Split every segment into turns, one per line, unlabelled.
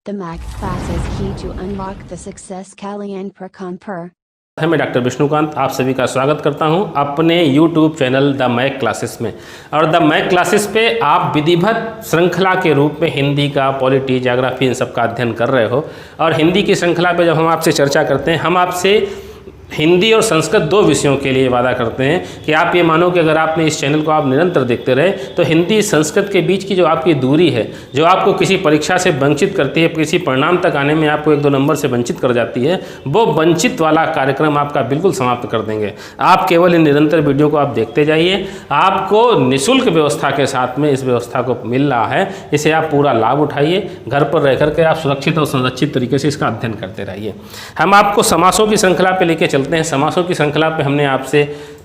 The Mac classes key to unlock the success Kalyan Prakamper.
मैं doctor Vishnukant आप सभी का स्वागत करता हूं अपने YouTube channel the Mac classes में। और द मैक क्लासेस पे आप विधिवत श्रृंखला के रूप में हिंदी का, पॉलिटी, ज्योग्राफी इन सब का अध्ययन कर रहे हो। और हिंदी की श्रृंखला पे जब हम आपसे चर्चा करते हैं, हम आपसे हिंदी और संस्कृत दो विषयों के लिए वादा करते हैं कि आप ये मानो कि अगर आपने इस चैनल को आप निरंतर देखते रहे तो हिंदी संस्कृत के बीच की जो आपकी दूरी है, जो आपको किसी परीक्षा से वंचित करती है, किसी परिणाम तक आने में आपको 1-2 नंबर से वंचित कर जाती है, वो वंचित वाला कार्यक्रम आपका बिल्कुल समाप्त कर देंगे। आप केवल इन निरंतर वीडियो को आप देखते जाइए। आपको निःशुल्क व्यवस्था के साथ में इस व्यवस्था को मिल रहा है, इसे आप पूरा लाभ उठाइए। घर पर रह करके आप सुरक्षित और संरक्षित तरीके से इसका अध्ययन करते रहिए। हम आपको समासों की श्रृंखला पे लेके चलते हैं। समासों की श्रृंखला पे हमने आपसे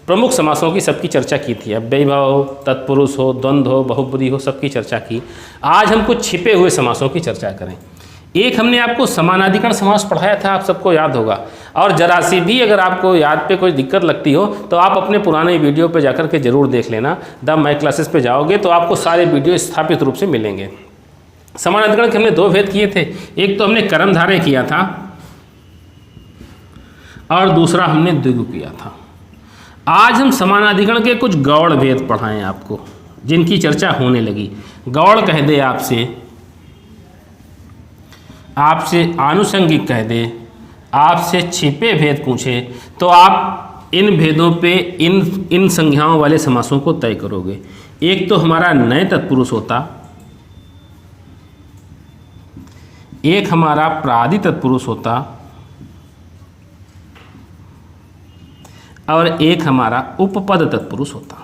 प्रमुख समासों की सबकी चर्चा की थी। अव्ययीभाव हो, तत्पुरुष हो, द्वंद्व हो, बहुब्रीहि हो, सबकी चर्चा की। आज हम कुछ छिपे हुए समासों की चर्चा करें। एक हमने आपको समानाधिकरण समास पढ़ाया था, आप सबको याद होगा। और जरा सी भी अगर आपको याद पे कोई दिक्कत लगती हो तो आप अपने पुराने वीडियो पे जाकर के जरूर देख लेना। द मैक क्लासेस पे जाओगे तो आपको सारे वीडियो स्थापित रूप से मिलेंगे। समानाधिकरण के हमने 2 भेद किए थे। एक तो हमने कर्मधारय किया था और दूसरा हमने द्विगु किया था। आज हम समानाधिकरण के कुछ गौड़ भेद पढ़ाएं आपको, जिनकी चर्चा होने लगी। गौड़ कह दे आपसे आनुषंगिक कह दे, आपसे छिपे भेद पूछे तो आप इन भेदों पे इन संज्ञाओं वाले समासों को तय करोगे। एक तो हमारा नए तत्पुरुष होता, एक हमारा प्रादि तत्पुरुष होता और एक हमारा उपपद तत्पुरुष होता।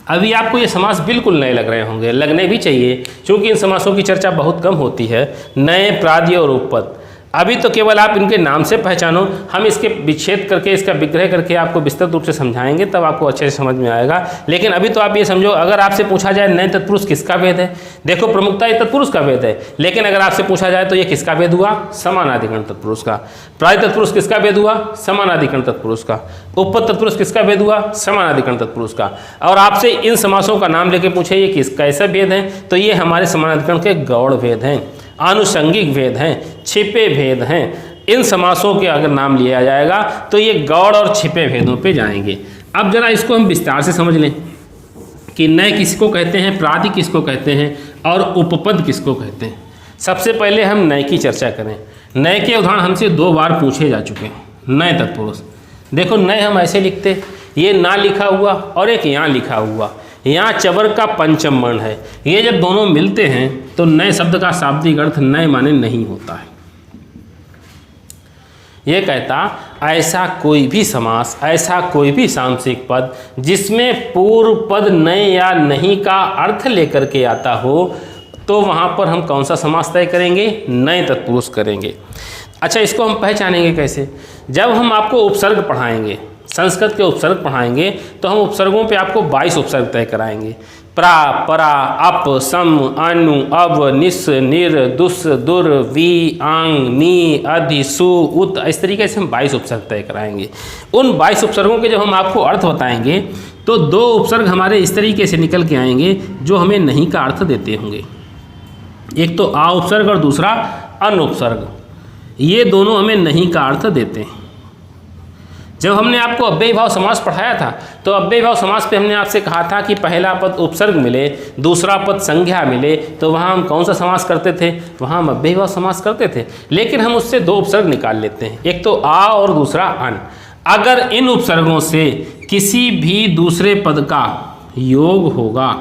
अभी आपको ये समास बिल्कुल नए लग रहे होंगे, लगने भी चाहिए, क्योंकि इन समासों की चर्चा बहुत कम होती है। नए, प्रादि और उपपद अभी तो केवल आप इनके नाम से पहचानो। हम इसके विच्छेद करके, इसका विग्रह करके आपको विस्तृत रूप से समझाएंगे, तब आपको अच्छे से समझ में आएगा। लेकिन अभी तो आप ये समझो, अगर आपसे पूछा जाए नए तत्पुरुष किसका भेद है, देखो प्रमुखता ये तत्पुरुष का भेद है। लेकिन अगर आपसे पूछा जाए तो ये किसका भेद हुआ? समानाधिकरण तत्पुरुष का। प्रादि तत्पुरुष किसका भेद हुआ? समानाधिकरण तत्पुरुष का। उपपद तत्पुरुष किसका भेद हुआ? समानाधिकरण तत्पुरुष का। और आपसे इन समासों का नाम लेके पूछे ये किस कैसे भेद हैं, तो ये हमारे समानाधिकरण के गौड़ भेद हैं, आनुषंगिक भेद हैं, छिपे भेद हैं। इन समासों के अगर नाम लिया जाएगा तो ये गौड़ और छिपे भेदों पे जाएंगे। अब जरा इसको हम विस्तार से समझ लें कि नए किसको कहते हैं, प्रादि किसको कहते हैं और उपपद किसको कहते हैं। सबसे पहले हम नए की चर्चा करें। नए के उदाहरण हमसे 2 बार पूछे जा चुके हैं। नए तत्पुरुष देखो, नए हम ऐसे लिखते, ये ना लिखा हुआ और एक यहाँ लिखा हुआ। यहाँ चवर का पंचम वर्ण है। ये जब दोनों मिलते हैं तो नए शब्द का शाब्दिक अर्थ नए माने नहीं होता है। ये कहता ऐसा कोई भी समास, ऐसा कोई भी सामसिक पद जिसमें पूर्व पद नए या नहीं का अर्थ लेकर के आता हो, तो वहाँ पर हम कौन सा समास तय करेंगे? नए तत्पुरुष करेंगे। अच्छा, इसको हम पहचानेंगे कैसे? जब हम आपको उपसर्ग पढ़ाएंगे, संस्कृत के उपसर्ग पढ़ाएंगे, तो हम उपसर्गों पे आपको 22 उपसर्ग तय कराएंगे। प्रा, परा, अप, सम, अनु, अब, निस, निर, दुस, दुर, वी, आंग, नी, अधि, सु, उत, इस तरीके से हम 22 उपसर्ग तय कराएंगे। उन 22 उपसर्गों के जब हम आपको अर्थ बताएंगे तो 2 उपसर्ग हमारे इस तरीके से निकल के आएंगे जो हमें नहीं का अर्थ देते होंगे। एक तो आ उपसर्ग और दूसरा अन उपसर्ग। ये दोनों हमें नहीं का अर्थ देते हैं। जब हमने आपको अव्ययीभाव समास पढ़ाया था तो अव्ययीभाव समास पे हमने आपसे कहा था कि पहला पद उपसर्ग मिले, दूसरा पद संज्ञा मिले, तो वहाँ हम कौन सा समास करते थे? वहाँ हम अव्ययीभाव समास करते थे। लेकिन हम उससे 2 उपसर्ग निकाल लेते हैं, एक तो आ और दूसरा अन। अगर इन उपसर्गों से किसी भी दूसरे पद का योग होगा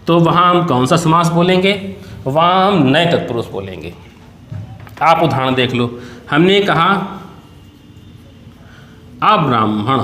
तो वहाँ हम कौन सा समास बोलेंगे? वहाँ हम नए तत्पुरुष बोलेंगे। आप उदाहरण देख लो। हमने कहा अब्राह्मण।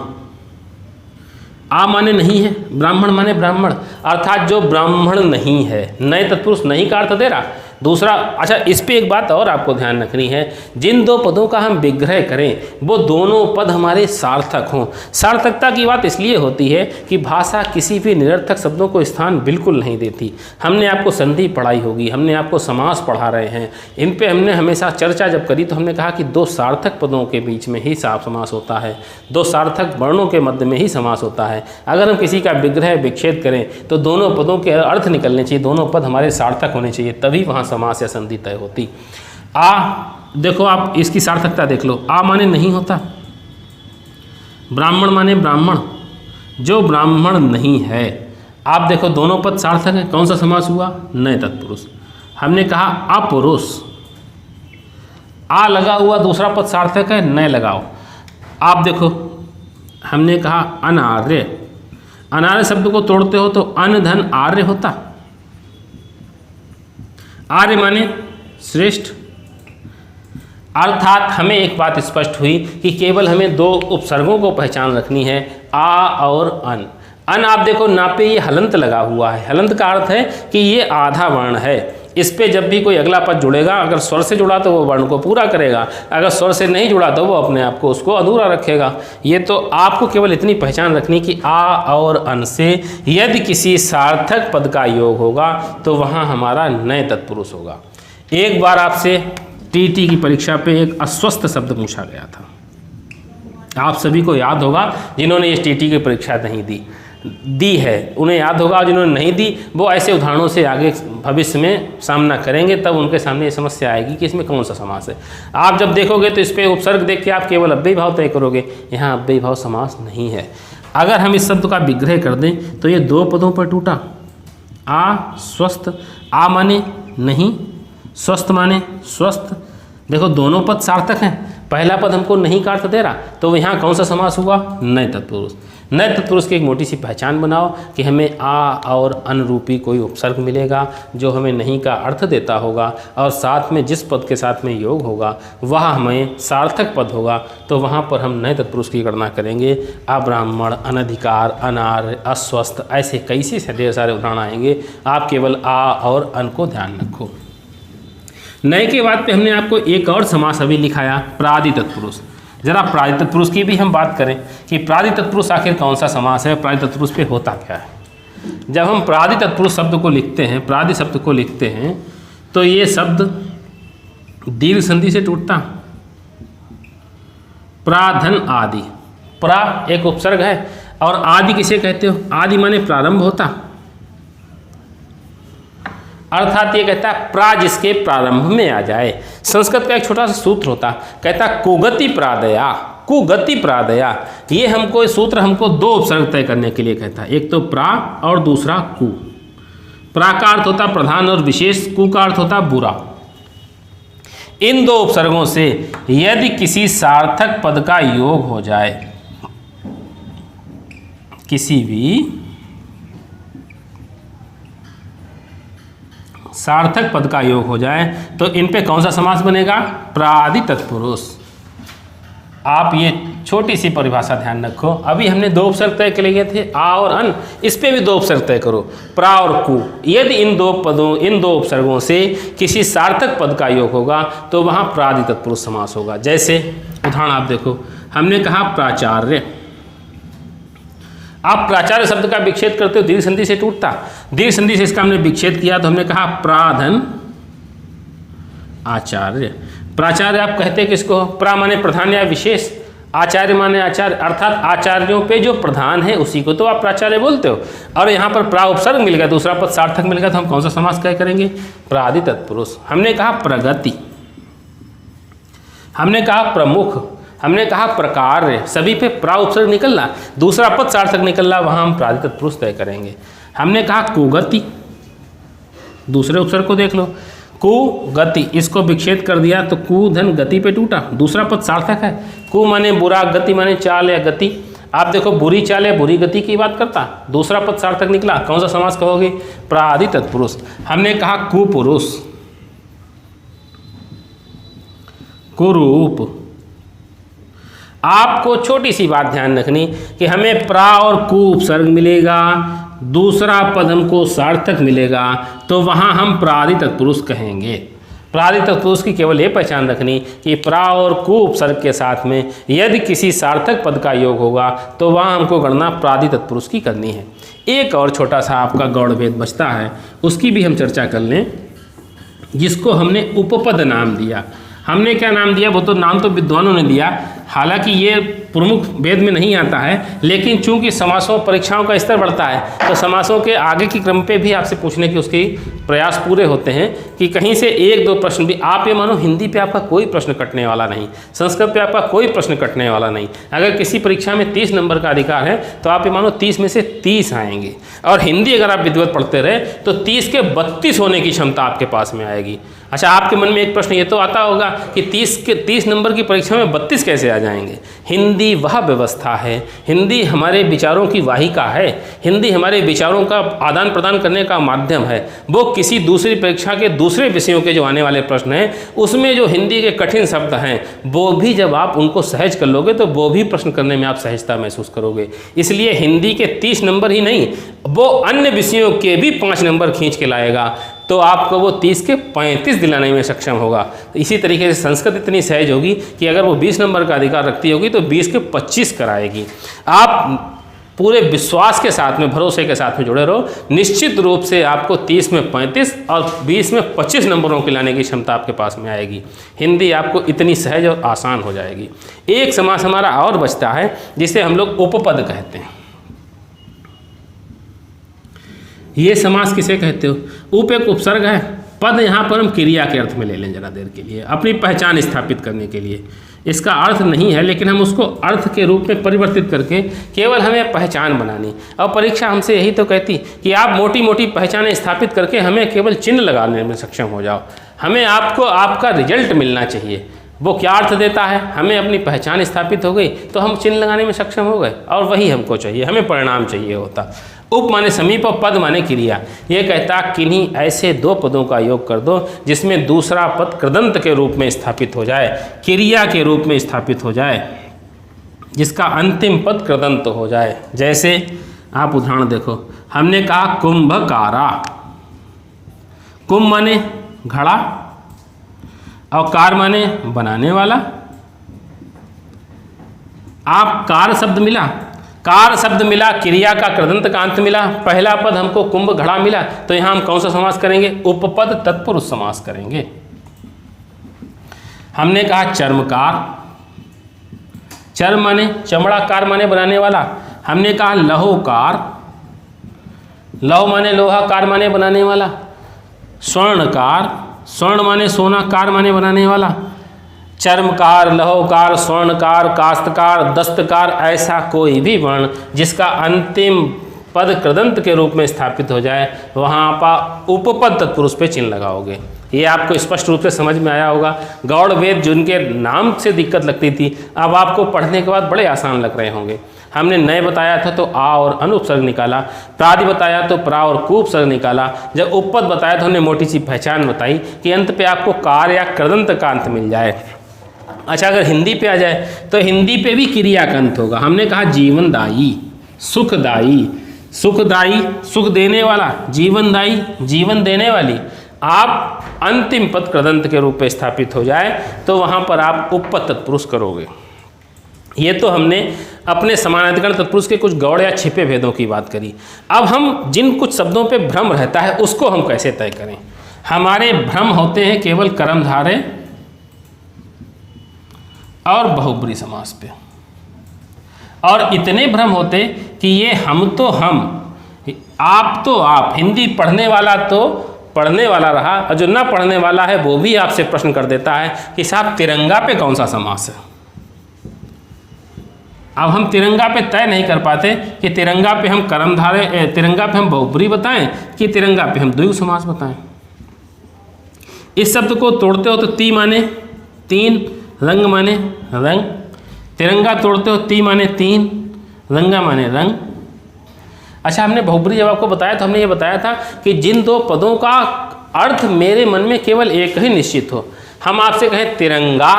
आ माने नहीं है, ब्राह्मण माने ब्राह्मण, अर्थात जो ब्राह्मण नहीं है। नए तत्पुरुष नहीं का अर्थ दे रहा। दूसरा, अच्छा इस पे एक बात और आपको ध्यान रखनी है, जिन दो पदों का हम विग्रह करें वो दोनों पद हमारे सार्थक हों। सार्थकता की बात इसलिए होती है कि भाषा किसी भी निरर्थक शब्दों को स्थान बिल्कुल नहीं देती। हमने आपको संधि पढ़ाई होगी, हमने आपको समास पढ़ा रहे हैं, इन पे हमने हमेशा चर्चा जब करी तो हमने कहा कि दो सार्थक पदों के बीच में ही साफ समास होता है, दो सार्थक वर्णों के मध्य में ही समास होता है। अगर हम किसी का विग्रह विच्छेद करें तो दोनों पदों के अर्थ निकलने चाहिए, दोनों पद हमारे सार्थक होने चाहिए, तभी वहाँ समास या संधि तय होती। आ देखो आप इसकी सार्थकता देख लो, आ माने नहीं होता, ब्राह्मण माने ब्राह्मण, जो ब्राह्मण नहीं है। आप देखो दोनों पद सार्थक हैं, कौन सा समास हुआ? नए तत्पुरुष। हमने कहा अपुरुष, आ लगा हुआ दूसरा पद सार्थक है, नए लगाओ। आप देखो हमने कहा अनार्य, अनार्य शब्द को तोड़ते हो तो अन धन आर्य होता, आर्य माने श्रेष्ठ। अर्थात हमें एक बात स्पष्ट हुई कि केवल हमें दो उपसर्गों को पहचान रखनी है, आ और अन। अन आप देखो ना पे ये हलंत लगा हुआ है, हलंत का अर्थ है कि ये आधा वर्ण है, इस पे जब भी कोई अगला पद जुड़ेगा, अगर स्वर से जुड़ा तो वो वर्ण को पूरा करेगा, अगर स्वर से नहीं जुड़ा तो वो अपने आप को उसको अधूरा रखेगा। ये तो आपको केवल इतनी पहचान रखनी कि आ और अन से यदि किसी सार्थक पद का योग होगा तो वहाँ हमारा नए तत्पुरुष होगा। एक बार आपसे टीटी की परीक्षा पे एक अस्वस्थ शब्द पूछा गया था, आप सभी को याद होगा, जिन्होंने इस टीटी की परीक्षा नहीं दी है उन्हें याद होगा, और जिन्होंने नहीं दी वो ऐसे उदाहरणों से आगे भविष्य में सामना करेंगे, तब उनके सामने ये समस्या आएगी कि इसमें कौन सा समास है। आप जब देखोगे तो इस पर उपसर्ग देख के आप केवल अव्ययी भाव तय करोगे, यहाँ अव्ययी भाव समास नहीं है। अगर हम इस शब्द का विग्रह कर दें तो ये दो पदों पर टूटा, आ स्वस्थ, आ माने नहीं, स्वस्थ माने स्वस्थ। देखो दोनों पद सार्थक हैं, पहला पद हमको नहीं का अर्थ दे रहा, तो यहाँ कौन सा समास हुआ? नए तत्पुरुष। नए तत्पुरुष की एक मोटी सी पहचान बनाओ कि हमें आ और अन रूपी कोई उपसर्ग मिलेगा जो हमें नहीं का अर्थ देता होगा, और साथ में जिस पद के साथ में योग होगा वह हमें सार्थक पद होगा, तो वहाँ पर हम नए तत्पुरुष की गणना करेंगे। अब्राह्मण, अनधिकार, अनार्य, अस्वस्थ, ऐसे कई से ढेर सारे उदाहरण आएंगे। आप केवल आ और अन को ध्यान रखो। नए के बाद पे हमने आपको एक और समास अभी लिखाया, प्रादि तत्पुरुष। जरा प्रादि तत्पुरुष की भी हम बात करें कि प्रादि तत्पुरुष आखिर कौन सा समास है, प्रादि तत्पुरुष पे होता क्या है। जब हम प्रादि तत्पुरुष शब्द को लिखते हैं, प्रादि शब्द को लिखते हैं, तो ये शब्द दीर्घ संधि से टूटता। प्राधन आदि, प्रा एक उपसर्ग है और आदि किसे कहते हो? आदि माने प्रारंभ होता, अर्थात ये कहता है प्रा जिसके प्रारंभ में आ जाए। संस्कृत का एक छोटा सा सूत्र होता, कहता कुगति प्रादया, कुगति प्रादया। ये हमको सूत्र हमको दो उपसर्ग तय करने के लिए कहता है, एक तो प्रा और दूसरा कु। प्रा का अर्थ होता प्रधान और विशेष, कु का अर्थ होता बुरा। इन दो उपसर्गों से यदि किसी सार्थक पद का योग हो जाए, किसी भी सार्थक पद का योग हो जाए तो इन पे कौन सा समास बनेगा? प्रादि तत्पुरुष। आप ये छोटी सी परिभाषा ध्यान रखो। अभी हमने दो उपसर्ग तय कर लिए थे, आ और अन, इस पे भी दो उपसर्ग तय करो, प्रा और कु। यदि इन दो उपसर्गों से किसी सार्थक पद का योग होगा तो वहाँ प्रादि तत्पुरुष समास होगा। जैसे उदाहरण आप देखो, हमने कहा प्राचार्य। आप प्राचार्य शब्द का विच्छेद करते हो, दीर्घ संधि से टूटता, दीर्घ संधि से इसका हमने विच्छेद किया तो हमने कहा प्राधन आचार्य। प्राचार्य आप कहते किसको? प्रा माने प्रधान या विशेष, आचार्य माने आचार्य, अर्थात आचार्यों पे जो प्रधान है उसी को तो आप प्राचार्य बोलते हो। और यहाँ पर प्रा उपसर्ग मिल गया, दूसरा पद सार्थक मिल गया, तो हम कौन सा समास क्या करेंगे? प्रादि तत्पुरुष। हमने कहा प्रगति, हमने कहा प्रमुख, हमने कहा प्रकार, सभी पे प्रा उपसर्ग निकल रहा, दूसरा पद सार्थक निकल रहा, वहाँ हम प्रादि तत्पुरुष तय करेंगे। हमने कहा कुगति, दूसरे उपसर्ग को देख लो, कुगति, इसको विच्छेद कर दिया तो कु धन गति पे टूटा, दूसरा पद सार्थक है। कु माने बुरा, गति माने चाल या गति। आप देखो बुरी चाल या बुरी गति की बात करता, दूसरा पद सार्थक निकला, कौन सा समास कहोगे? प्रादि तत्पुरुष। हमने कहा कुपुरुष, कुरूप। आपको छोटी सी बात ध्यान रखनी कि हमें प्रा और कु उपसर्ग मिलेगा दूसरा पद हमको सार्थक मिलेगा तो वहाँ हम प्रादि तत्पुरुष कहेंगे। प्रादि तत्पुरुष की केवल ये पहचान रखनी कि प्रा और कु उपसर्ग के साथ में यदि किसी सार्थक पद का योग होगा तो वहाँ हमको गणना प्रादि तत्पुरुष की करनी है। एक और छोटा सा आपका गौड़ भेद बचता है, उसकी भी हम चर्चा कर लें, जिसको हमने उपपद नाम दिया। हमने क्या नाम दिया, वो तो नाम तो विद्वानों ने दिया, हालांकि ये प्रमुख भेद में नहीं आता है, लेकिन चूंकि समासों परीक्षाओं का स्तर बढ़ता है तो समासों के आगे के क्रम पे भी आपसे पूछने की उसकी प्रयास पूरे होते हैं कि कहीं से एक दो प्रश्न भी। आप ये मानो हिंदी पे आपका कोई प्रश्न कटने वाला नहीं, संस्कृत पे आपका कोई प्रश्न कटने वाला नहीं। अगर किसी परीक्षा में 30 नंबर का अधिकार है तो आप ये मानो 30 में से 30 आएंगे, और हिंदी अगर आप विधिवत पढ़ते रहे तो 30 के 32 होने की क्षमता आपके पास में आएगी। अच्छा, आपके मन में एक प्रश्न ये तो आता होगा कि 30 नंबर की परीक्षा में 32 कैसे आ जाएंगे। हिंदी वह व्यवस्था है, हिंदी हमारे विचारों की वाहिका है, हिंदी हमारे विचारों का आदान प्रदान करने का माध्यम है। वो किसी दूसरी परीक्षा के दूसरे विषयों के जो आने वाले प्रश्न हैं उसमें जो हिंदी के कठिन शब्द हैं वो भी जब आप उनको सहज कर लोगे तो वो भी प्रश्न करने में आप सहजता महसूस करोगे। इसलिए हिंदी के 30 नंबर ही नहीं, वो अन्य विषयों के भी 5 नंबर खींच के लाएगा तो आपको वो 30 के 35 दिलाने में सक्षम होगा। तो इसी तरीके से संस्कृत इतनी सहज होगी कि अगर वो 20 नंबर का अधिकार रखती होगी तो 20 के 25 कराएगी। आप पूरे विश्वास के साथ में, भरोसे के साथ में जुड़े रहो, निश्चित रूप से आपको 30 में 35 और 20 में 25 नंबरों की लाने की क्षमता आपके पास में आएगी। हिंदी आपको इतनी सहज और आसान हो जाएगी। एक समास हमारा और बचता है जिसे हम लोग उपपद कहते हैं। ये समास किसे कहते हो? उप एक उपसर्ग है, पद यहाँ पर हम क्रिया के अर्थ में ले लें जरा देर के लिए, अपनी पहचान स्थापित करने के लिए। इसका अर्थ नहीं है लेकिन हम उसको अर्थ के रूप में परिवर्तित करके केवल हमें पहचान बनानी। और परीक्षा हमसे यही तो कहती कि आप मोटी मोटी पहचानें स्थापित करके हमें केवल चिन्ह लगाने में सक्षम हो जाओ। हमें आपको आपका रिजल्ट मिलना चाहिए। वो क्या अर्थ देता है? हमें अपनी पहचान स्थापित हो गई तो हम चिन्ह लगाने में सक्षम हो गए, और वही हमको चाहिए, हमें परिणाम चाहिए होता। उप माने समीप और पद माने क्रिया। ये कहता किन्हीं ऐसे 2 पदों का योग कर दो जिसमें दूसरा पद कृदंत के रूप में स्थापित हो जाए, क्रिया के रूप में स्थापित हो जाए, जिसका अंतिम पद कृदंत हो जाए। जैसे आप उदाहरण देखो, हमने कहा कुंभकारा। कुंभ माने घड़ा और कार माने बनाने वाला। आप कार शब्द मिला, कार शब्द मिला, क्रिया का कृदंत का अंत मिला, पहला पद हमको कुंभ घड़ा मिला, तो यहां हम कौन सा समास करेंगे? उपपद तत्पुरुष समास करेंगे। हमने कहा चर्मकार, चर्म माने चमड़ा, कार माने बनाने वाला। हमने कहा लौहकार, लौह माने लोहा, कार माने बनाने वाला। स्वर्णकार, स्वर्ण माने सोना, कार माने बनाने वाला। चर्मकार, लौहकार, स्वर्णकार, कास्तकार, दस्तकार, ऐसा कोई भी वर्ण जिसका अंतिम पद कृदंत के रूप में स्थापित हो जाए वहाँ आप उपपद तत्पुरुष पे चिन्ह लगाओगे। ये आपको स्पष्ट रूप से समझ में आया होगा। गौड़ वेद जिनके नाम से दिक्कत लगती थी अब आपको पढ़ने के बाद बड़े आसान लग रहे होंगे। हमने नए बताया था तो आ और अनुपसर्ग निकाला, प्रादि बताया तो प्रा और कु उपसर्ग निकाला, जब उपपद बताया तो हमने मोटी सी पहचान बताई कि अंत पे आपको कार या कृदंत का अंत मिल जाए। अच्छा, अगर हिंदी पे आ जाए तो हिंदी पे भी क्रिया का अंत होगा। हमने कहा जीवनदायी, सुखदायी, सुखदायी सुख देने वाला, जीवनदायी जीवन देने वाली। आप अंतिम पद कृदंत के रूप में स्थापित हो जाए तो वहाँ पर आप उपपद तत्पुरुष करोगे। ये तो हमने अपने समानाधिकरण तत्पुरुष के कुछ गौड़ या छिपे भेदों की बात करी। अब हम जिन कुछ शब्दों पे भ्रम रहता है उसको हम कैसे तय करें? हमारे भ्रम होते हैं केवल कर्मधारय और बहुब्री समास पे, और इतने भ्रम होते कि ये हम तो हम, आप तो आप, हिंदी पढ़ने वाला तो पढ़ने वाला रहा और जो ना पढ़ने वाला है वो भी आपसे प्रश्न कर देता है कि साहब तिरंगा पे कौन सा समास है। अब हम तिरंगा पे तय नहीं कर पाते कि तिरंगा पे हम कर्मधारय, तिरंगा पे हम बहुब्री बताएं कि तिरंगा पे हम द्विगु समास बताएं। इस शब्द को तोड़ते हो तो ती माने 3, रंग माने रंग। तिरंगा तोड़ते हो ती माने 3, रंगा माने रंग। अच्छा, हमने बहुब्री जब आपको बताया तो हमने ये बताया था कि जिन 2 पदों का अर्थ मेरे मन में केवल एक ही निश्चित हो। हम आपसे कहें तिरंगा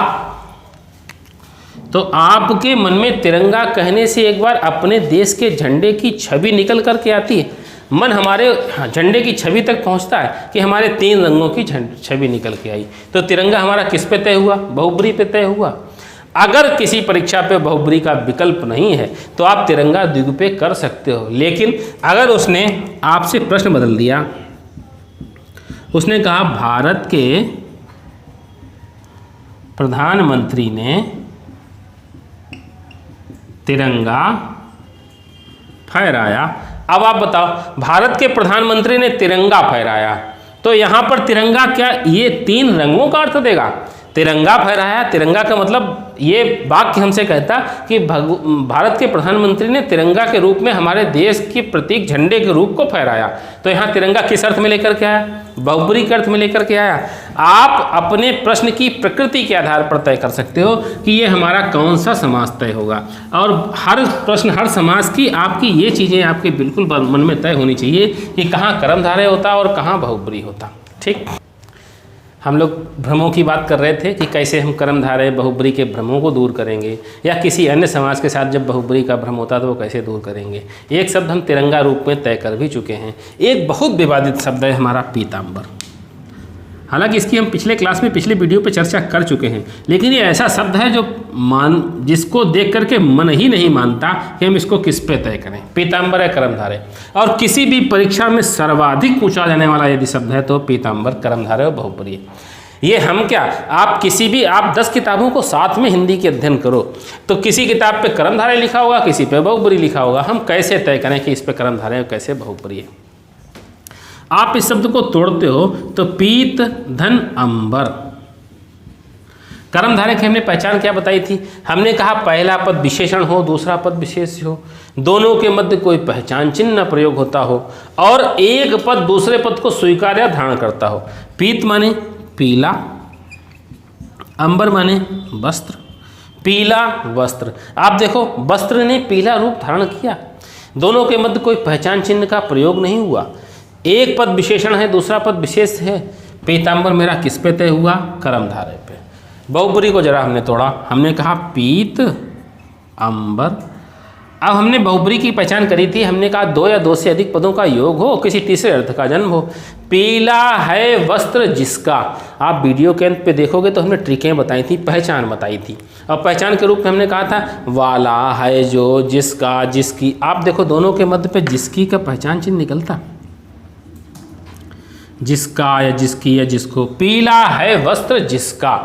तो आपके मन में तिरंगा कहने से एक बार अपने देश के झंडे की छवि निकल करके आती है। मन हमारे झंडे की छवि तक पहुंचता है कि हमारे 3 रंगों की छवि निकल के आई। तो तिरंगा हमारा किस पे तय हुआ? बहुब्री पे तय हुआ। अगर किसी परीक्षा पे बहुब्री का विकल्प नहीं है तो आप तिरंगा द्विगुपे कर सकते हो। लेकिन अगर उसने आपसे प्रश्न बदल दिया, उसने कहा भारत के प्रधानमंत्री ने तिरंगा फहराया। अब आप बताओ, भारत के प्रधानमंत्री ने तिरंगा फहराया, तो यहां पर तिरंगा क्या ये 3 रंगों का अर्थ देगा? तिरंगा फहराया, तिरंगा का मतलब ये वाक्य हमसे कहता कि भारत के प्रधानमंत्री ने तिरंगा के रूप में हमारे देश के प्रतीक झंडे के रूप को फहराया। तो यहाँ तिरंगा किस अर्थ में लेकर के आया? बहुब्री के अर्थ में लेकर के आया। आप अपने प्रश्न की प्रकृति के आधार पर तय कर सकते हो कि ये हमारा कौन सा समास तय होगा। और हर प्रश्न, हर समास की आपकी ये चीज़ें आपके बिल्कुल मन में तय होनी चाहिए कि कहाँ कर्मधारय होता और कहाँ बहुब्री होता। ठीक, हम लोग भ्रमों की बात कर रहे थे कि कैसे हम कर्मधारय बहुब्री के भ्रमों को दूर करेंगे, या किसी अन्य समास के साथ जब बहुब्री का भ्रम होता है तो वो कैसे दूर करेंगे। एक शब्द हम तिरंगा रूप में तय कर भी चुके हैं। एक बहुत विवादित शब्द है हमारा पीताम्बर। हालांकि इसकी हम पिछले क्लास में, पिछले वीडियो पे चर्चा कर चुके हैं, लेकिन ये ऐसा शब्द है जो जिसको देख करके मन ही नहीं मानता कि हम इसको किस पे तय करें, पीताम्बर है कर्मधारय। और किसी भी परीक्षा में सर्वाधिक पूछा जाने वाला यदि शब्द है तो पीताम्बर, कर्मधारय और बहुब्री। ये हम क्या, आप किसी भी, आप 10 किताबों को साथ में हिंदी के अध्ययन करो तो किसी किताब पे कर्मधारय लिखा होगा, किसी पे बहुब्री लिखा होगा। हम कैसे तय करें कि इस पे कर्मधारय और कैसे बहुब्री है? आप इस शब्द को तोड़ते हो तो पीत धन अंबर। कर्मधारय की हमने पहचान क्या बताई थी? हमने कहा पहला पद विशेषण हो, दूसरा पद विशेष हो, दोनों के मध्य कोई पहचान चिन्ह प्रयोग होता हो और एक पद दूसरे पद को स्वीकार या धारण करता हो। पीत माने पीला, अंबर माने वस्त्र, पीला वस्त्र। आप देखो, वस्त्र ने पीला रूप धारण किया, दोनों के मध्य कोई पहचान चिन्ह का प्रयोग नहीं हुआ। एक पद विशेषण है, दूसरा पद विशेष है। पीताम्बर मेरा किस पे तय हुआ? कर्मधारय पे। बहुब्री को जरा हमने तोड़ा, हमने कहा पीत अंबर। अब हमने बहुब्री की पहचान करी थी, हमने कहा 2 या 2 से अधिक पदों का योग हो, किसी तीसरे अर्थ का जन्म हो। पीला है वस्त्र जिसका, आप वीडियो के अंत पे देखोगे तो हमने ट्रिकें बताई थी, पहचान बताई थी। और पहचान के रूप में हमने कहा था वाला है जो, जिसका, जिसकी। आप देखो दोनों के मध्य पे जिसकी का पहचान चिन्ह निकलता, जिसका या जिसकी या जिसको। पीला है वस्त्र जिसका,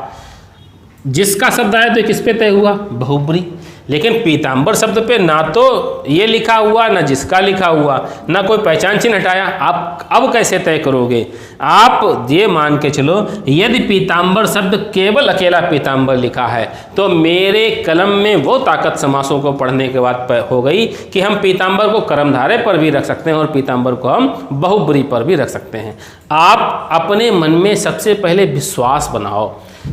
जिसका शब्द आया तो किस पे तय हुआ? बहुब्री। लेकिन पीताम्बर शब्द पे ना तो ये लिखा हुआ, ना जिसका लिखा हुआ, ना कोई पहचान चिन्ह हटाया। आप अब कैसे तय करोगे? आप ये मान के चलो, यदि पीताम्बर शब्द केवल अकेला पीताम्बर लिखा है तो मेरे कलम में वो ताकत समासों को पढ़ने के बाद हो गई कि हम पीताम्बर को कर्मधारय पर भी रख सकते हैं और पीताम्बर को हम बहुब्री पर भी रख सकते हैं। आप अपने मन में सबसे पहले विश्वास बनाओ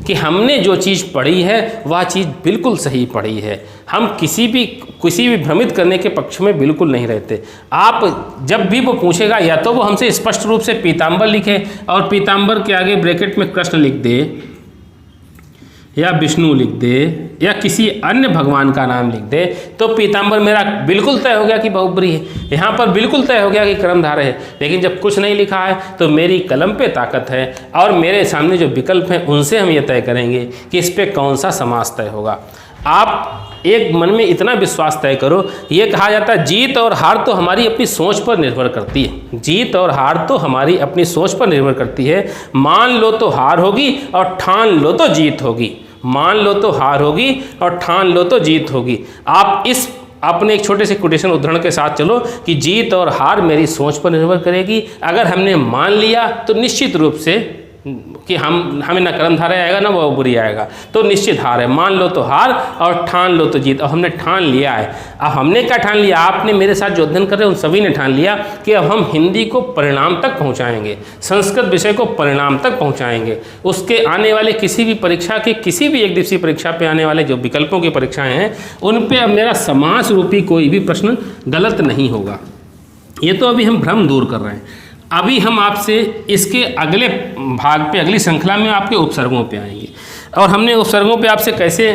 कि हमने जो चीज़ पढ़ी है वह चीज़ बिल्कुल सही पढ़ी है। हम किसी भी भ्रमित करने के पक्ष में बिल्कुल नहीं रहते। आप जब भी वो पूछेगा या तो वो हमसे स्पष्ट रूप से पीताम्बर लिखे और पीताम्बर के आगे ब्रैकेट में कृष्ण लिख दे या विष्णु लिख दे या किसी अन्य भगवान का नाम लिख दे, तो पीताम्बर मेरा बिल्कुल तय हो गया कि बहुब्री है। यहाँ पर बिल्कुल तय हो गया कि कर्मधारय है। लेकिन जब कुछ नहीं लिखा है तो मेरी कलम पे ताकत है और मेरे सामने जो विकल्प हैं उनसे हम ये तय करेंगे कि इस पे कौन सा समास तय होगा। आप एक मन में इतना विश्वास तय करो। ये कहा जाता है जीत और हार तो हमारी अपनी सोच पर निर्भर करती है। जीत और हार तो हमारी अपनी सोच पर निर्भर करती है। मान लो तो हार होगी और ठान लो तो जीत होगी। मान लो तो हार होगी और ठान लो तो जीत होगी। आप इस अपने एक छोटे से कोटेशन उदाहरण के साथ चलो कि जीत और हार मेरी सोच पर निर्भर करेगी। अगर हमने मान लिया तो निश्चित रूप से कि हमें ना कर्मधारय आएगा ना बहुब्री आएगा, तो निश्चित हार है। मान लो तो हार और ठान लो तो जीत। और हमने ठान लिया है। अब हमने क्या ठान लिया? आपने मेरे साथ जो अध्ययन कर रहे हैं उन सभी ने ठान लिया कि अब हम हिंदी को परिणाम तक पहुंचाएंगे, संस्कृत विषय को परिणाम तक पहुंचाएंगे। उसके आने वाले किसी भी परीक्षा के, किसी भी एक दिवसीय परीक्षा पे आने वाले जो विकल्पों की परीक्षाएं हैं उन पे अब मेरा समास रूपी कोई भी प्रश्न गलत नहीं होगा। ये तो अभी हम भ्रम दूर कर रहे हैं। अभी हम आपसे इसके अगले भाग पे, अगली श्रृंखला में आपके उपसर्गों पे आएंगे। और हमने उपसर्गों पे आपसे कैसे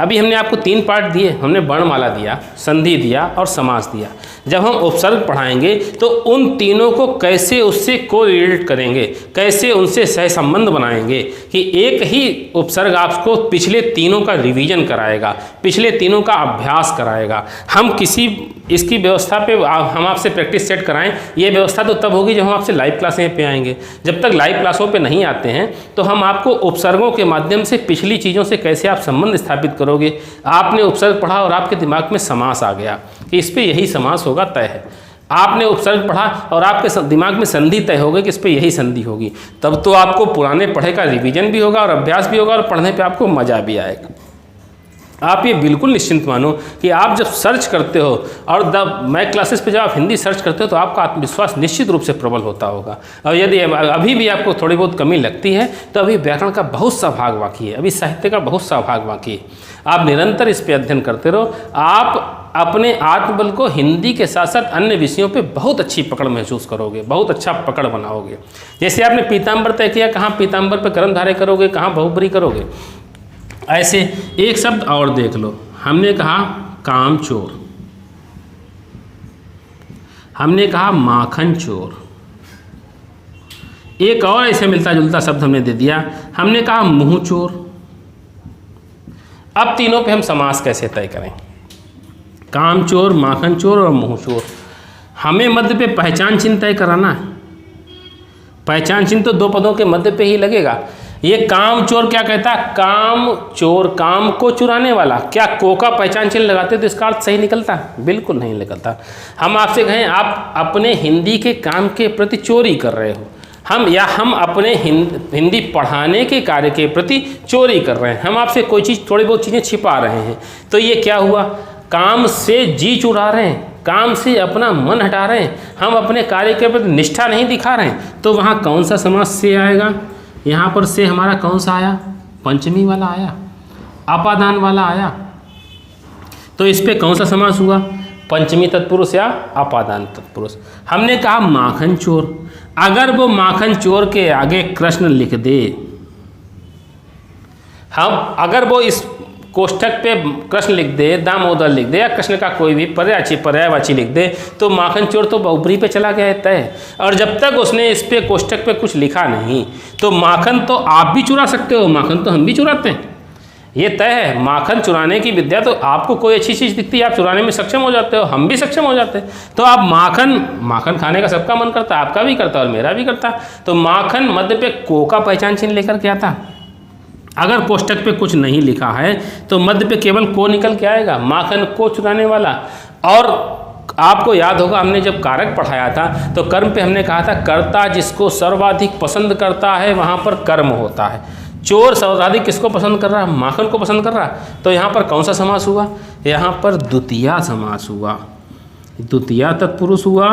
अभी हमने आपको 3 पार्ट दिए, हमने वर्णमाला दिया, संधि दिया और समास दिया। जब हम उपसर्ग पढ़ाएंगे तो उन तीनों को कैसे उससे कोरिलेट करेंगे, कैसे उनसे सहसंबंध बनाएंगे कि एक ही उपसर्ग आपको पिछले तीनों का रिवीजन कराएगा, पिछले तीनों का अभ्यास कराएगा। हम किसी इसकी व्यवस्था पे हम आपसे प्रैक्टिस सेट कराएं, ये व्यवस्था तो तब होगी जब हम आपसे लाइव क्लासें पे आएंगे। जब तक लाइव क्लासों पे नहीं आते हैं तो हम आपको उपसर्गों के माध्यम से पिछली चीज़ों से कैसे आप संबंध स्थापित करोगे। आपने उपसर्ग पढ़ा और आपके दिमाग में समास आ गया कि इस पे यही समास होगा, तय है। आपने उपसर्ग पढ़ा और आपके दिमाग में संधि तय हो गई कि इस पे यही संधि होगी, तब तो आपको पुराने पढ़े का रिवीजन भी होगा और अभ्यास भी होगा और पढ़ने पे आपको मज़ा भी आएगा। आप ये बिल्कुल निश्चिंत मानो कि आप जब सर्च करते हो और मैं क्लासेस पे जब आप हिंदी सर्च करते हो तो आपका आत्मविश्वास निश्चित रूप से प्रबल होता होगा। और यदि अभी भी आपको थोड़ी बहुत कमी लगती है तो अभी व्याकरण का बहुत सा भाग बाकी है, अभी साहित्य का बहुत सा भाग बाकी है। आप निरंतर इस पर अध्ययन करते रहो, आप अपने आत्मबल को हिंदी के साथ साथ अन्य विषयों पे बहुत अच्छी पकड़ महसूस करोगे, बहुत अच्छा पकड़ बनाओगे। जैसे आपने पीताम्बर तय किया, कहाँ पीताम्बर पे कर्मधारय करोगे, कहाँ बहुब्री करोगे। ऐसे एक शब्द और देख लो, हमने कहा कामचोर, हमने कहा माखन चोर, एक और ऐसे मिलता जुलता शब्द हमने दे दिया, हमने कहा मुंह चोर। अब तीनों पे हम समास कैसे तय करें, कामचोर, माखन चोर और मुंह चोर। हमें मध्य पे पहचान चिन्ह तय कराना है। पहचान चिन्ह तो 2 पदों के मध्य पे ही लगेगा। ये काम चोर क्या कहता है, काम चोर, काम को चुराने वाला। क्या को का पहचान चिन्ह लगाते तो इसका अर्थ सही निकलता? बिल्कुल नहीं निकलता। हम आपसे कहें आप अपने हिंदी के काम के प्रति चोरी कर रहे हो, हम अपने हिंदी पढ़ाने के कार्य के प्रति चोरी कर रहे हैं, हम आपसे कोई चीज़, थोड़ी बहुत चीज़ें छिपा रहे हैं, तो ये क्या हुआ, काम से जी चुरा रहे हैं, काम से अपना मन हटा रहे हैं, हम अपने कार्य के प्रति निष्ठा नहीं दिखा रहे हैं। तो वहाँ कौन सा समास से आएगा, यहाँ पर से हमारा कौन सा आया, पंचमी वाला आया, अपादान वाला आया। तो इस पे कौन सा समास हुआ, पंचमी तत्पुरुष या अपादान तत्पुरुष। हमने कहा माखन चोर, अगर वो माखन चोर के आगे कृष्ण लिख दे, हम अगर वो इस कोष्ठक पे कृष्ण लिख दे, दामोदर लिख दे या कृष्ण का कोई भी पर्यायवाची लिख दे, तो माखन चोर तो बहुब्री पे चला गया है तय। और जब तक उसने इस पे कोष्ठक पे कुछ लिखा नहीं, तो माखन तो आप भी चुरा सकते हो, माखन तो हम भी चुराते हैं, ये तय है। माखन चुराने की विद्या, तो आपको कोई अच्छी चीज़ दिखती है आप चुराने में सक्षम हो जाते हो, हम भी सक्षम हो जाते हैं। तो आप माखन खाने का सबका मन करता है, आपका भी करता है और मेरा भी करता है। तो माखन मध्य पे को का पहचान चिन्ह लेकर के आता। अगर कोष्ठक पे कुछ नहीं लिखा है तो मध्य पे केवल को निकल के आएगा, माखन को चुराने वाला। और आपको याद होगा हमने जब कारक पढ़ाया था तो कर्म पे हमने कहा था कर्ता जिसको सर्वाधिक पसंद करता है वहाँ पर कर्म होता है। चोर सर्वाधिक किसको पसंद कर रहा है, माखन को पसंद कर रहा है। तो यहाँ पर कौन सा समास हुआ, यहाँ पर द्वितीया समास हुआ, द्वितीया तत्पुरुष हुआ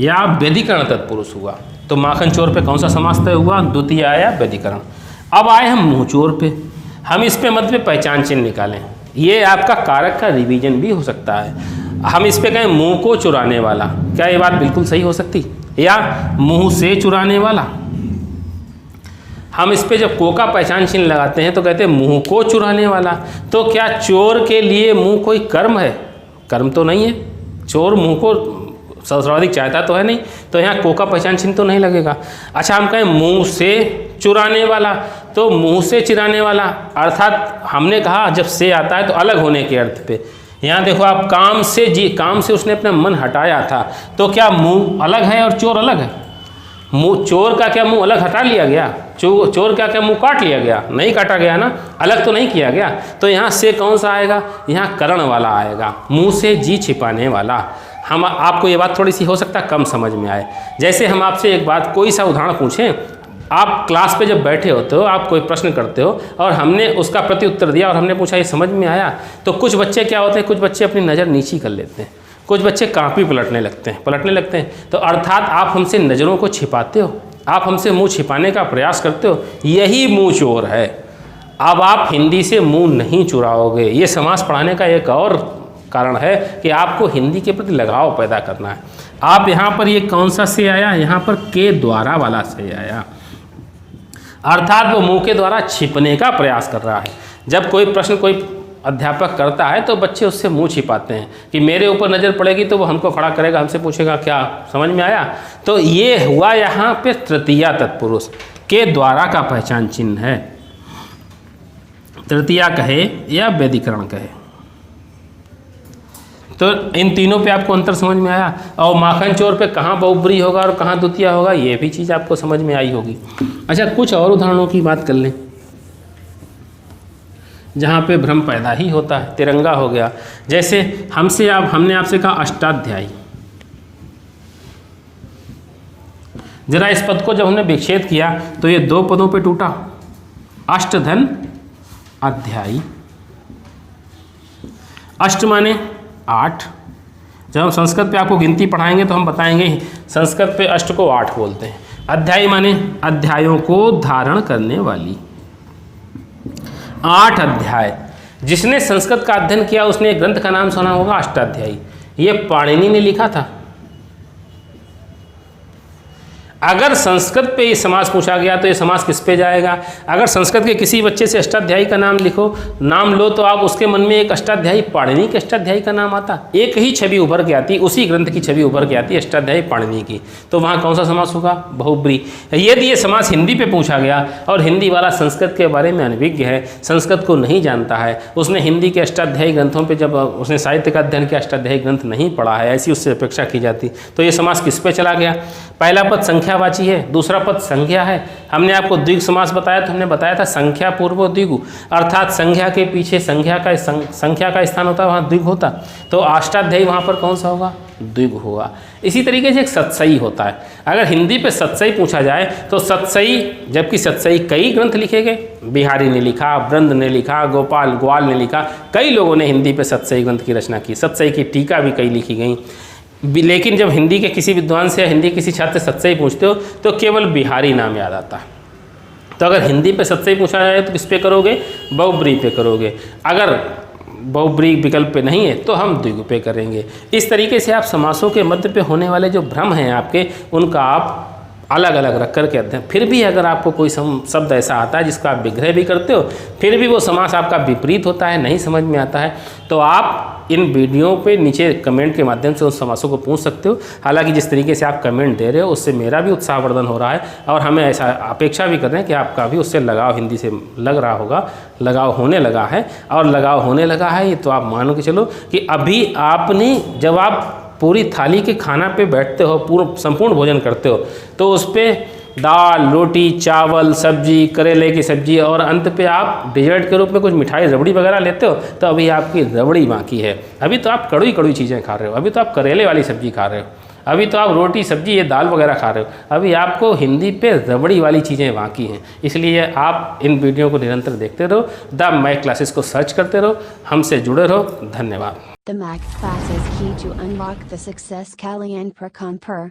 या व्यधिकरण तत्पुरुष हुआ। तो माखन चोर पे कौन सा समास तय हुआ, द्वितीया या व्यधिकरण। अब आए हम मुँह चोर पे, हम इस पे मध्य पे पहचान चिन्ह निकालें। ये आपका कारक का रिवीजन भी हो सकता है। हम इस पे कहें मुंह को चुराने वाला, क्या ये बात बिल्कुल सही हो सकती, या मुंह से चुराने वाला। हम इस पे जब को का पहचान चिन्ह लगाते हैं तो कहते हैं मुंह को चुराने वाला। तो क्या चोर के लिए मुंह कोई कर्म है, कर्म तो नहीं है, चोर मुंह को सर्वाधिक चाहता तो है नहीं, तो यहाँ को का पहचान चिन्ह तो नहीं लगेगा। अच्छा हम कहें मुंह से चुराने वाला, तो मुंह से चिराने वाला अर्थात हमने कहा जब से आता है तो अलग होने के अर्थ पे। यहाँ देखो आप काम से उसने अपना मन हटाया था, तो क्या मुंह अलग है और चोर अलग है? मुंह चोर का क्या मुंह अलग हटा लिया गया, चोर का क्या मुंह काट लिया गया? नहीं काटा गया ना, अलग तो नहीं किया गया। तो यहाँ से कौन सा आएगा, यहाँ करण वाला आएगा, मुंह से जी छिपाने वाला। हम आपको ये बात थोड़ी सी हो सकता है कम समझ में आए। जैसे हम आपसे एक बात, कोई सा उदाहरण पूछें, आप क्लास पे जब बैठे होते हो, आप कोई प्रश्न करते हो और हमने उसका प्रति उत्तर दिया और हमने पूछा ये समझ में आया, तो कुछ बच्चे क्या होते हैं, कुछ बच्चे अपनी नज़र नीची कर लेते हैं, कुछ बच्चे कापी पलटने लगते हैं। तो अर्थात आप हमसे नज़रों को छिपाते हो, आप हमसे मुंह छिपाने का प्रयास करते हो, यही मुंह चोर है। अब आप हिंदी से मुंह नहीं चुराओगे। ये समास पढ़ाने का एक और कारण है कि आपको हिंदी के प्रति लगाव पैदा करना है। आप यहाँ पर ये कौन सा से आया, यहाँ पर के द्वारा वाला से आया, अर्थात वो मुंह के द्वारा छिपने का प्रयास कर रहा है। जब कोई प्रश्न कोई अध्यापक करता है तो बच्चे उससे मुंह छिपाते हैं कि मेरे ऊपर नज़र पड़ेगी तो वो हमको खड़ा करेगा, हमसे पूछेगा क्या समझ में आया। तो ये हुआ यहाँ पे तृतीया तत्पुरुष के द्वारा का पहचान चिन्ह है। तृतीया कहे या व्यधिकरण कहे, तो इन तीनों पे आपको अंतर समझ में आया। और माखन चोर पे कहाँ बहुब्री होगा और कहाँ द्वितीया होगा, ये भी चीज़ आपको समझ में आई होगी। अच्छा, कुछ और उदाहरणों की बात कर लें जहाँ पे भ्रम पैदा ही होता है। तिरंगा हो गया, जैसे हमने आपसे कहा अष्टाध्यायी। जरा इस पद को जब हमने विच्छेद किया तो ये दो पदों पे टूटा, अष्ट धन अध्यायी। अष्ट माने 8। जब हम संस्कृत पे आपको गिनती पढ़ाएंगे तो हम बताएंगे संस्कृत पे अष्ट को 8 बोलते हैं। अध्यायी माने अध्यायों को धारण करने वाली। 8 अध्याय। जिसने संस्कृत का अध्ययन किया उसने एक ग्रंथ का नाम सुना होगा अष्टाध्यायी। ये पाणिनि ने लिखा था। अगर संस्कृत पे ये समास पूछा गया तो ये समास किस पे जाएगा? अगर संस्कृत के किसी बच्चे से अष्टाध्यायी का नाम लो तो आप उसके मन में एक अष्टाध्यायी पाणिनि के अष्टाध्यायी का नाम आता। एक ही छवि उभर के आती, उसी ग्रंथ की छवि उभर के आती अष्टाध्यायी पाणिनि की। तो वहाँ कौन सा समास होगा? बहुब्री। यदि ये समास हिंदी पे पूछा गया और हिंदी वाला संस्कृत के बारे में अनभिज्ञ है, संस्कृत को नहीं जानता है, उसने हिंदी के अष्टाध्यायी ग्रंथों पर जब उसने साहित्य का अध्ययन किया अष्टाध्यायी ग्रंथ नहीं पढ़ा है, ऐसी उससे अपेक्षा की जाती, तो ये समास किस पे चला गया? पहला पद संख्यावाची है, दूसरा पद संज्ञा है। हमने आपको द्विग समास बताया तो हमने बताया था संख्या पूर्व द्विगु, अर्थात संज्ञा के पीछे संख्या का स्थान होता है, वहाँ द्विग होता। तो अष्टाध्यायी वहाँ पर कौन सा होगा? द्विग होगा। इसी तरीके से एक सत्सई होता है। अगर हिंदी पे सत्सई पूछा जाए तो सत्सई, जबकि सत्सई कई ग्रंथ लिखे गए, बिहारी ने लिखा, ब्रंद ने लिखा, ग्वाल ने लिखा, कई लोगों ने हिंदी पे सत्सई ग्रंथ की रचना की। सत्सई की टीका भी कई लिखी गई। लेकिन जब हिंदी के किसी विद्वान से या हिंदी किसी छात्र से सत्सई पूछते हो तो केवल बिहारी नाम याद आता है। तो अगर हिंदी पे सत्सई पूछा जाए तो किस पे करोगे? बहुब्री पे करोगे। अगर बहुब्री विकल्प पे नहीं है तो हम द्विगु पे करेंगे। इस तरीके से आप समासों के मध्य पे होने वाले जो भ्रम हैं आपके, उनका आप अलग अलग रख करके अध्ययन। फिर भी अगर आपको कोई शब्द ऐसा आता है जिसका आप विग्रह भी करते हो, फिर भी वो समास आपका विपरीत होता है, नहीं समझ में आता है, तो आप इन वीडियो पे नीचे कमेंट के माध्यम से उन समासों को पूछ सकते हो। हालांकि जिस तरीके से आप कमेंट दे रहे हो उससे मेरा भी उत्साहवर्धन हो रहा है और हमें ऐसा अपेक्षा भी कर रहे हैं कि आपका भी उससे लगाव हिंदी से लग रहा होगा, लगाव होने लगा है। और लगाव होने लगा है ये तो आप मान के चलो कि अभी आपने, जब आप पूरी थाली के खाना पे बैठते हो, संपूर्ण भोजन करते हो, तो उस पर दाल, रोटी, चावल, सब्जी, करेले की सब्जी और अंत पे आप डेजर्ट के रूप में कुछ मिठाई, रबड़ी वगैरह लेते हो, तो अभी आपकी रबड़ी बाकी है। अभी तो आप कड़वी चीज़ें खा रहे हो, अभी तो आप करेले वाली सब्जी खा रहे हो, अभी तो आप रोटी, सब्जी, ये दाल वगैरह खा रहे हो, अभी आपको हिंदी पे रबड़ी वाली चीज़ें बाकी हैं। इसलिए आप इन वीडियो को निरंतर देखते रहो, द मैथ क्लासेस को सर्च करते रहो, हमसे जुड़े रहो। धन्यवाद।
The Math Class is key to unlock the success Kalyan Prakanpur.